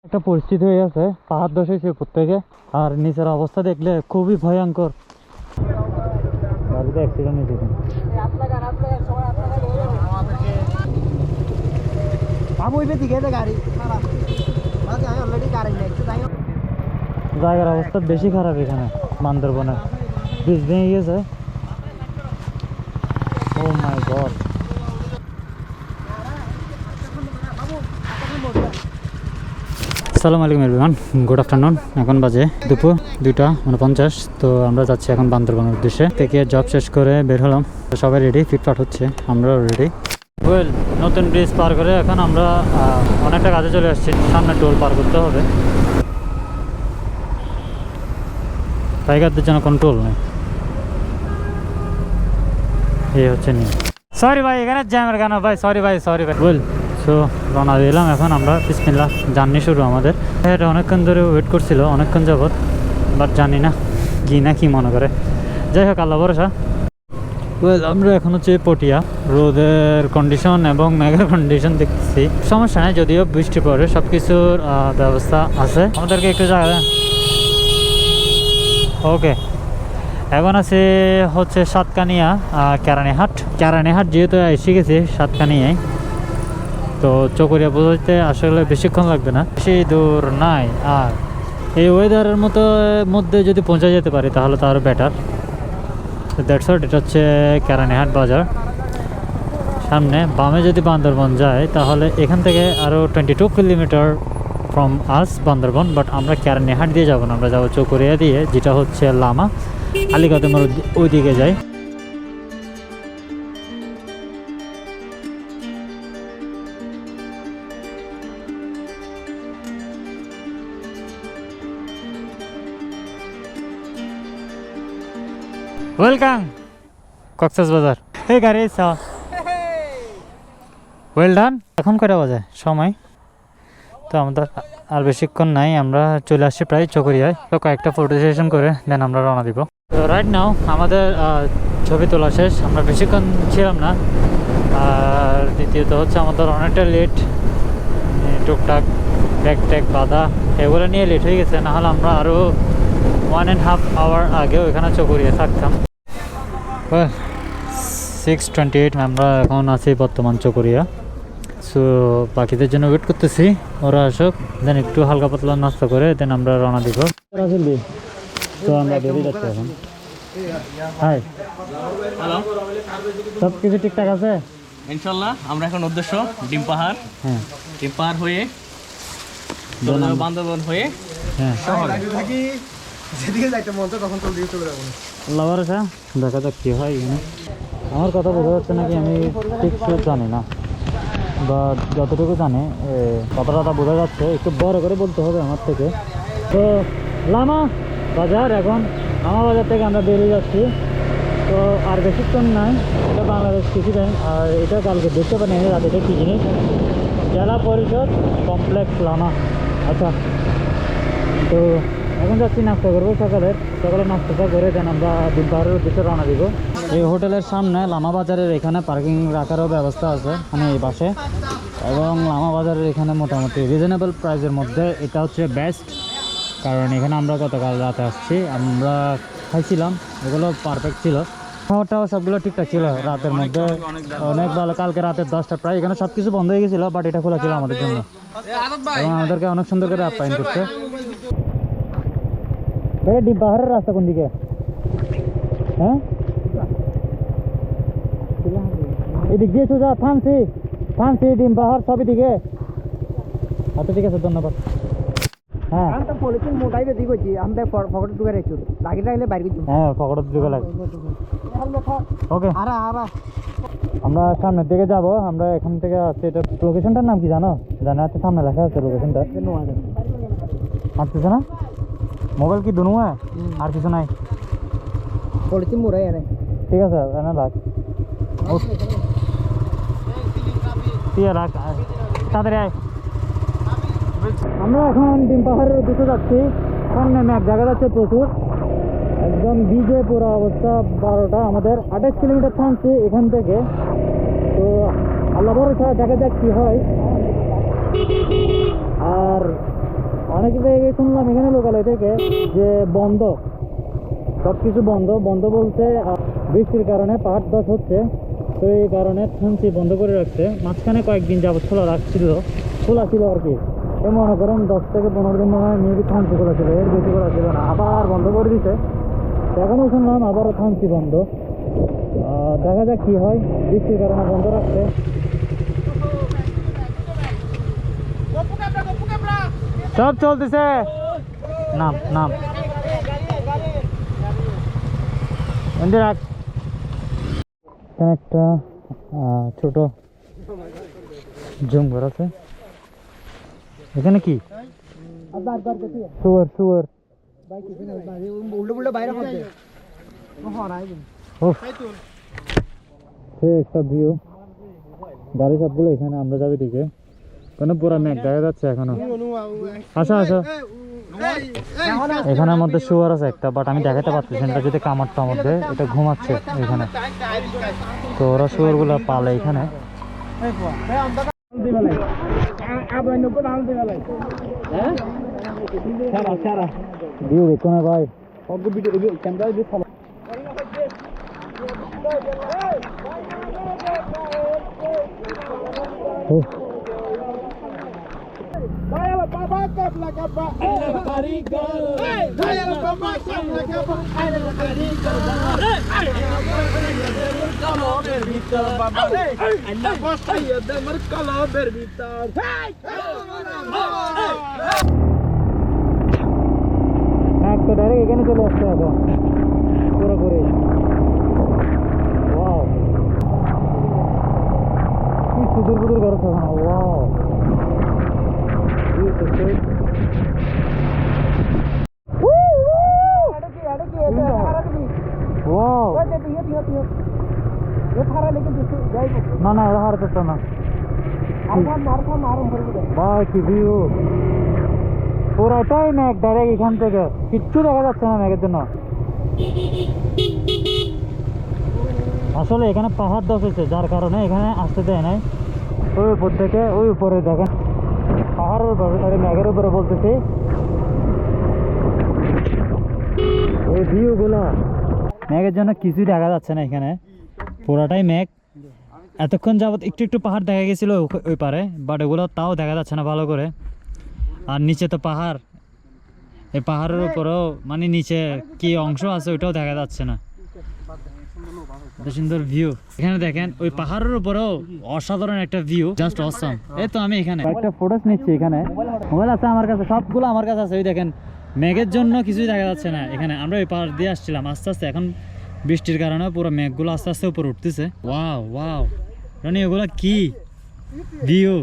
একটা পরিস্থিতি হয়ে আছে, পাহাড় ধসে হয়েছে উপর থেকে, আর নিচের অবস্থা দেখলে খুবই ভয়ঙ্কর। গাড়িতে অ্যাক্সিডেন্ট হয়েছে। জায়গার অবস্থা বেশি খারাপ এখানে বান্দরবনে, ব্রিজ ভেঙে গেছে। ও মাই গড। আসসালামু আলাইকুম এভরিওয়ান, গুড আফটারনুন। এখন বাজে দুপুর 2:49। তো আমরা যাচ্ছি এখন বান্দরবনের উদ্দেশ্যে। থেকে জব শেষ করে বের হলাম, তো সবাই রেডি, ফিটফাট হচ্ছে, আমরাও রেডি। ওয়েল, নতুন ব্রিজ পার করে এখন আমরা অনেকটা কাজে চলে আসছি। সামনে টোল পার করতে হবে, টাইগারদের জন্য কোনো টোল নেই। এই হচ্ছে নিয়ে। সরি ভাই, এখানে জ্যামের কেন ভাই? সরি ভাই। ওয়েল, সো রওনা দিলাম এখন আমরা। বিসমিল্লাহ, জার্নি শুরু আমাদের। এটা অনেকক্ষণ ধরে ওয়েট করছিল, অনেকক্ষণ যাবত, বাট জানি না কি মনে করে। যাই হোক, আল্লাহ ভরসা। ওয়েল, আমরা এখন হচ্ছে পটিয়া। রোদের কন্ডিশন এবং মেঘের কন্ডিশন দেখতেছি, সমস্যা নেই, যদিও বৃষ্টি পড়ে, সব কিছুর ব্যবস্থা আছে। আমাদেরকে একটু জায়গা। ওকে, এখন আছে হচ্ছে সাতকানিয়া, কেরানীহাট যেহেতু এসে গেছে সাতকানিয়ায়, তো চকরিয়া বোঝাইতে আসলে বেশিক্ষণ লাগবে না, বেশি দূর নাই। আর এই ওয়েদারের মধ্যে যদি পৌঁছে যেতে পারি তাহলে তো আরও বেটার। That's all. এটা হচ্ছে কেরানীহাট বাজার। সামনে বামে যদি বান্দরবন যায় তাহলে এখান থেকে আরও 22 kilometre from us Bandarban. But আমরা কেরানীহাট দিয়ে যাবো না, আমরা যাবো চকরিয়া দিয়ে, যেটা হচ্ছে লামা আলীকদমের ওই দিকে যাই। ওয়েলকাম কক্সবাজার। এই গাড়ি ওয়েল ডান। এখন কয়টা বাজে সময়? তো আমাদের আর বেশিক্ষণ নাই, আমরা চলে আসছি প্রায় চকরিয়ায়। তো কয়েকটা ফটো সেশন করে দেন আমরা রওনা দিব। তো রাইট নাও আমাদের ছবি তোলা শেষ, আমরা বেশিক্ষণ ছিলাম না। আর দ্বিতীয়ত হচ্ছে আমাদের অনেকটা লেট, টুকটাক ব্যাগ বাঁধা এগুলো নিয়ে লেট হয়ে গেছে। নাহলে আমরা আরও 1.5 আওয়ার আগেও এখানে চকরিয়া থাকতাম। 6:28 আমরা এখন আছি বর্তমান চকরিয়া। সো বাকিদের জন্য ওয়েট করতেছি, ওরা আসুক, দেন একটু হালকা পাতলা নাস্তা করে দেন আমরা রওনা দিব। তো আমরা বেরিয়ে যাচ্ছি এখন। হাই, হ্যালো, সব কিছু ঠিকঠাক আছে ইনশাল্লাহ। আমরা এখন উদ্দেশ্য ডিম পাহাড়। হ্যাঁ, ডিম পাহাড় হয়ে বান্দরবন হয়ে হ্যাঁ, যেদিকে যাইতে মন তখন তো দিয়ে চলে যাবো। আল্লাহ ভরসা, দেখা যাক কী হয় এখানে। আমার কথা বোঝা যাচ্ছে নাকি আমি ঠিক জানি না, বা যতটুকু জানি কথাটা বোঝা যাচ্ছে, একটু বড় করে বলতে হবে আমার থেকে। তো লামা বাজার, এখন লামা বাজার থেকে আমরা বেরিয়ে যাচ্ছি। তো আর বেশিক্ষণ নাই, এটা বাংলাদেশ কৃষি ব্যাংক। আর এটা কালকে দেখতে পারেন রাতে, এটা কী জিনিস, জেলা পরিষদ কমপ্লেক্স লামা। আচ্ছা, তো এখন যাচ্ছি নাস্তা করবো। সকালে নাস্তাটা করে দেন আমরা ডিম পাহাড়ের উদ্দেশ্যে রওনা দিব। এই হোটেলের সামনে লামা বাজারের এখানে পার্কিং রাখারও ব্যবস্থা আছে, মানে এই পাশে। এবং লামা বাজারের এখানে মোটামুটি রিজনেবল প্রাইসের মধ্যে এটা হচ্ছে বেস্ট। কারণ এখানে আমরা গতকাল রাতে আসছি, আমরা খাইছিলাম, এগুলো পারফেক্ট ছিল, খাওয়াটাও সবগুলো ঠিকঠাক ছিল। রাতের মধ্যে অনেক ভালো। কালকে রাতের 10টা প্রায় এখানে সব কিছু বন্ধ হয়ে গেছিলো, বাট এটা খোলা ছিল আমাদের জন্য এবং আমাদেরকে অনেক সুন্দর করে আপ্যায়ন করছে। ডিম পাহাড়ের রাস্তা কোন দিকে? হ্যাঁ, এদিক দিয়ে সোজা থানসি ডিম পাহাড় সবই দিকে। আচ্ছা, ঠিক আছে, ধন্যবাদ। হ্যাঁ, পলিথিন মোটাই বেশি করছি, আমি পকেটে ঢুকে রেখেছি, লাগিয়ে রাখলে বাইরে করছি। হ্যাঁ, পকেটে ঢুকে লাগে। ওকে, আমরা সামনের দিকে যাব। আমরা এখান থেকে আসছি, এটা লোকেশনটার নাম কি জানো? জানা আছে, সামনে লেখা আছে লোকেশনটা। আসতেছে না? মোবাইল কি দুনু আর কিছু নাই? পলিথিন মোড়াই এনে। ঠিক আছে, এনে রাখ, রাখ, তাড়াতাড়ি আয়। আমরা এখন ডিম পাহাড়ের উদ্দেশ্যে যাচ্ছি। সামনে ম্যাপ দেখা যাচ্ছে প্রচুর, একদম ভিজে পুরো অবস্থা। 12টা, আমাদের 28 কিলোমিটার থামছি এখান থেকে। তো আল্লাহ ভরসা, দেখা যাক কী হয়। আর অনেক জায়গায় শুনলাম এখানে লোকালয় থেকে যে বন্ধ, সব কিছু বন্ধ। বন্ধ বলতে বৃষ্টির কারণে পাহাড় ধস হচ্ছে, তো এই কারণে থানচি বন্ধ করে রাখছে। মাঝখানে কয়েকদিন যাবত খোলা ছিল আর কি। তো মনে করেন 10 থেকে 15 দিন মনে হয় মেবি থানচি খোলা ছিল, এর বেশি খোলা ছিল না। আবার বন্ধ করে দিছে, এখনও শুনলাম আবারও থানচি বন্ধ। দেখা যাক কি হয়, বৃষ্টির কারণে বন্ধ রাখছে। সব চলতেছে, নাম নাম রাখ। এখানে একটা ছোট জুম ঘর আছে। এখানে কি শুয়ার শুয়ার উল্টো উল্টো বাইরে করতে সে একটা ভিউ। গাড়ি সবগুলো এখানে, আমরা যাবি দিকে কোনো পুরা মেঘ দেখা যাচ্ছে এখনো। আসো আসো, এখানের মধ্যে শুয়ার আছে একটা, বাট আমি দেখাতে পারতেছি না, যদি কামারটার মধ্যে এটা ঘুমাচ্ছে এখানে। তো ওরা শুয়ার গুলা পালে এখানে। ভিউ দেখো না ভাই, তো ডাইরেক্ট এখানে চলে আসছে এখন পুরোপুরি। ওয়াও, কি সুদূর বুদুর ঘর আছে এখন। ওয়াও, না না এটা হার করতো না ভাই, কি ভিউ। পুরাটাই মেঘ, ডাইরেক্ট এখান থেকে কিচ্ছু দেখা যাচ্ছে না মেঘের জন্য। আসলে এখানে পাহাড় ধস হয়েছে, যার কারণে এখানে আসতে দেয় নাই। ওই উপর থেকে ওই উপরে দেখেন পাহাড়ের উপরে, মেঘের উপরে বলতেছি ওই ভিউ গুলা। মেঘের জন্য কিছুই দেখা যাচ্ছে না এখানে, পুরাটাই মেঘ। এতক্ষণ যাবত একটু একটু পাহাড় দেখা গেছিল ওই পারে, বাট ওগুলো তাও দেখা যাচ্ছে না ভালো করে। আর নিচে তো পাহাড়, এই পাহাড়ের উপরেও মানে নিচে কি অংশ আছে ওইটাও দেখা যাচ্ছে না। এত সুন্দর ভিউ এখানে দেখেন, ওই পাহাড়ের উপরেও অসাধারণ একটা ভিউ, জাস্ট অসাম। এই তো আমি এখানে একটা ফটোস নিচ্ছি, এখানে মোবাইল আছে আমার কাছে, সবগুলো আমার কাছে আছে। ওই দেখেন মেঘের জন্য কিছুই দেখা যাচ্ছে না এখানে। আমরা ওই পাহাড় দিয়ে আসছিলাম আস্তে আস্তে, এখন বৃষ্টির কারণে পুরো মেঘগুলো আস্তে আস্তে উপরে উঠতেছে। ওয়াও ওয়াও রানি, ওগুলো কি ভিউ,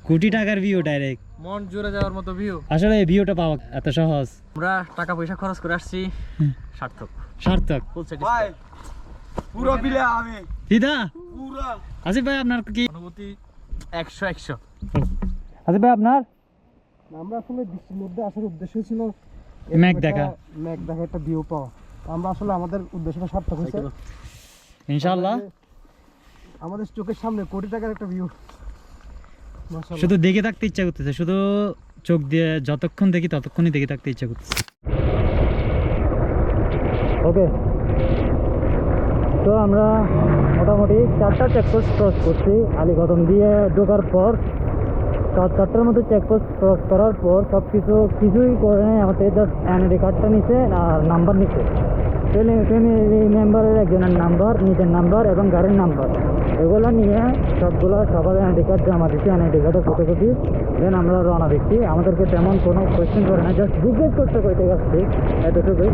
কোটি টাকার ভিউ, ডাইরেক্ট মন জুড়ে যাওয়ার মতো ভিউ। আসলে এই ভিউটা পাওয়া এত সহজ। আমরা টাকা পয়সা খরচ করে আসছি, সার্থক সার্থক। ফুল স্যাটিসফাই পুরো বিলে আমি দিদা পুরো। আসিফ ভাই আপনার কি অনুভূতি? 100 আসিফ ভাই আপনার? আমরা আসলে বৃষ্টির মধ্যে আসার উদ্দেশ্য ছিল মেঘ দেখা, মেঘ দেখা, একটা ভিউ পাওয়া। আমরা আসলে আমাদের উদ্দেশ্যটা সার্থক হয়েছে ইনশাআল্লাহ। আমাদের চোখের সামনে কোটি টাকার একটা ভিউ। শুধু দেখে থাকতে ইচ্ছা করতেছে, শুধু চোখ দিয়ে যতক্ষণ দেখি ততক্ষণই দেখে থাকতে ইচ্ছা করতেছে। ওকে, তো আমরা মোটামুটি 4টা চেকপোস্ট ক্রস করছি। আলীকদম দিয়ে ঢোকার পর 4টার মধ্যে চেকপোস্ট ক্রস করার পর সব কিছুই করে নেয় আমাদের। জাস্ট এনআইডি কার্ডটা নিচ্ছে আর নাম্বার নিচ্ছে, ফ্যামিলি মেম্বারের একজনের নাম্বার, নিজের নাম্বার এবং গাড়ির নাম্বার, এগুলো নিয়ে সবার এনআইডি কার্ড জমা দিচ্ছি, এনআইডি কার্ডের ফটোকপি। দেন আমরা রওনা দিচ্ছি। আমাদেরকে তেমন কোনো কোয়েশ্চেন করে না, জাস্ট জিজ্ঞেস করতে কইতে যাচ্ছি, এতটুকুই।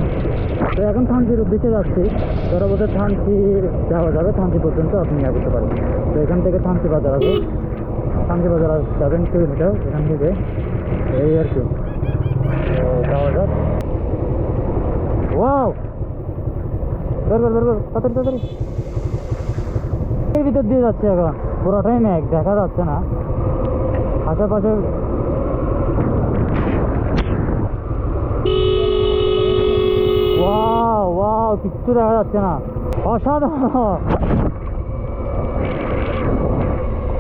তো এখন থানচির উদ্দেশ্যে যাচ্ছি। ধরো বোধহয় থানচি যাওয়া যাবে, থানচি পর্যন্ত আপনি আসতে পারেন। তো এখান থেকে থানচি বাজার আছে, থানচি বাজার 7 কিলোমিটার এখান থেকে, এই আর কি। তো যাওয়া যাক। ওয়াও, তাড়াতাড়ি এর ভিতর দিয়ে যাচ্ছে, এখন পুরোটাই মেঘ, দেখা যাচ্ছে না আশেপাশে। ওয়াও ওয়াও, কিচ্ছু দেখা যাচ্ছে না, অসাধারণ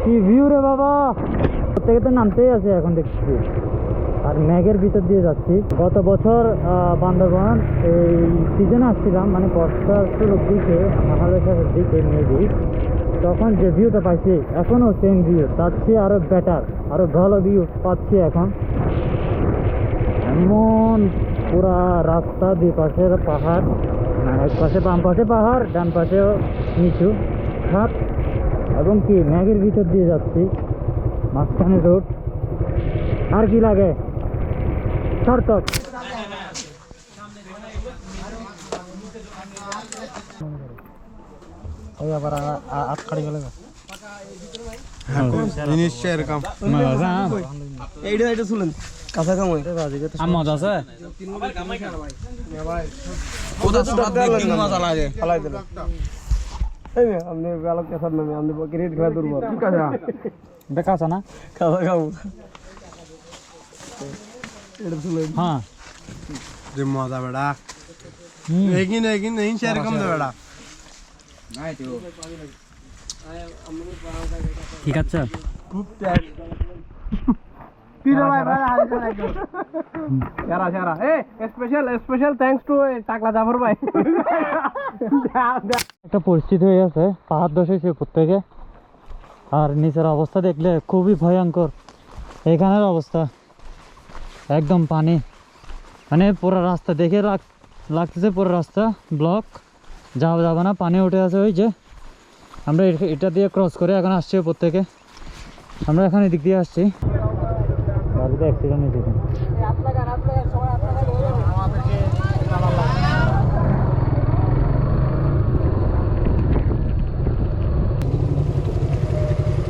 কি ভিউ রে বাবা। প্রত্যেকে তো নামতেই আছে এখন দেখছি, আর ম্যাগের ভিতর দিয়ে যাচ্ছি। গত বছর বান্দরবান এই সিজনে আসছিলাম, মানে বর্ষার শুরুর দিকে, নাহলে শেষের দিকে মেবি, তখন যে ভিউটা পাইছি এখনও সেম ভিউ, তার চেয়ে আরও বেটার, আরও ভালো ভিউ পাচ্ছি এখন। এমন পুরা রাস্তা, দুই পাশের পাহাড়, এক পাশে বাম পাশে পাহাড়, ডান পাশেও নিচু খাত, এবং কি ম্যাগের ভিতর দিয়ে যাচ্ছি, মাঝখানে রোড। আর কি লাগে, সার্থক। ওই আবার আট খাড়ি গেলে জিনিসটা এরকম এইটা শুনেন কাঁচা কাম হয় মজা আছে। মজা লাগে ফালাই দিল আপনি আলোক কেসার নামে আপনি ক্রিকেট খেলা দুর্বল ঠিক আছে দেখা আছে না, কাঁচা কাম এটা শুনেন হ্যাঁ যে মজা বেড়া लेकिन लेकिन नहीं शेयर कम दे बेटा ঠিক আছে। Pira bhai bhai Shara shara hey special thanks to Takla Jafar bhai একটা পরিস্থিতি হয়ে আছে, পাহাড় ধসে হয়েছে উপর থেকে, আর নিচের অবস্থা দেখলে খুবই ভয়ঙ্কর। এখানের অবস্থা একদম পানি, মানে পুরো রাস্তা দেখে লাগতেছে পুরো রাস্তা ব্লক, যাওয়া যাবে না, পানি উঠে আছে। ওই যে আমরা এটা দিয়ে ক্রস করে এখন আসছি উপর থেকে, আমরা এখন এদিক দিয়ে আসছি। গাড়িতে অ্যাক্সিডেন্ট হয়েছে।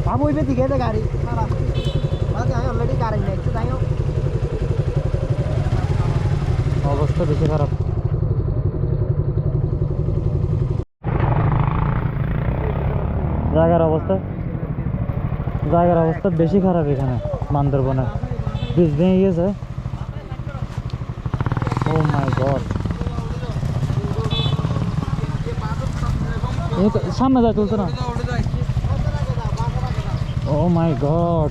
बाबू इधर दिखे थे गाड़ी सारा बस यहाँ ऑलरेडी कार है नेक्स्ट टाइम অবস্থা বেশি খারাপ। জায়গার অবস্থা বেশি খারাপ এখানে বান্দরবনে। ব্রিজ ভেঙে গেছে। ও মাই গড, সামনে যায় তুলছে না। ও মাই গড,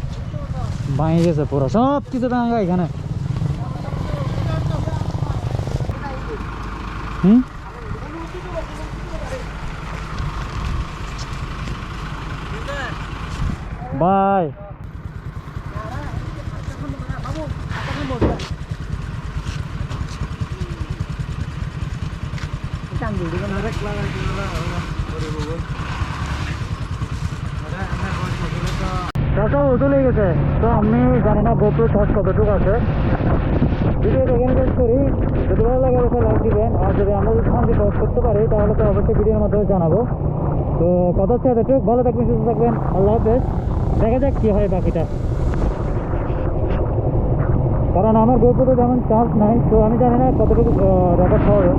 ভেঙে গেছে পুরো, সব কিছু ভাঙা এখানে। বাই টাকা চলে গেছে। তো আমি জানি না গোপ্রো চার্জ কতটুকু আছে। ভিডিও দেখেন শেষ করি, যদি ভালো লাগে অবশ্যই লাইক দিবেন, আর যদি আমরা যদি শান্তি পজ করতে পারি তাহলে তো অবশ্যই ভিডিওর মাধ্যমে জানাবো। তো কথা হচ্ছে এতটুকু, ভালো থাকবেন, সুস্থ থাকবেন, আল্লাহ হাফেজ। দেখা যাক কী হয় বাকিটা, কারণ আমার গোপ্রোতে যেমন চার্জ নাই, তো আমি জানি না কতটুকু রেকর্ড হবে।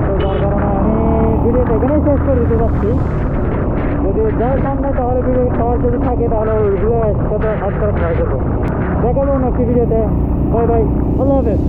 তো যার কারণে আমি ভিডিওটা এখানেই শেষ করে দিতে পারছি। যদি যার সামনে তাহলে ভিডিও খাওয়ার যদি থাকে তাহলে ওইগুলো একসাথে হাত করে ট্রাই করবো। দেখাবো নেক্সট ভিডিওতে। বাই বাই, আল্লাহ হাফেজ।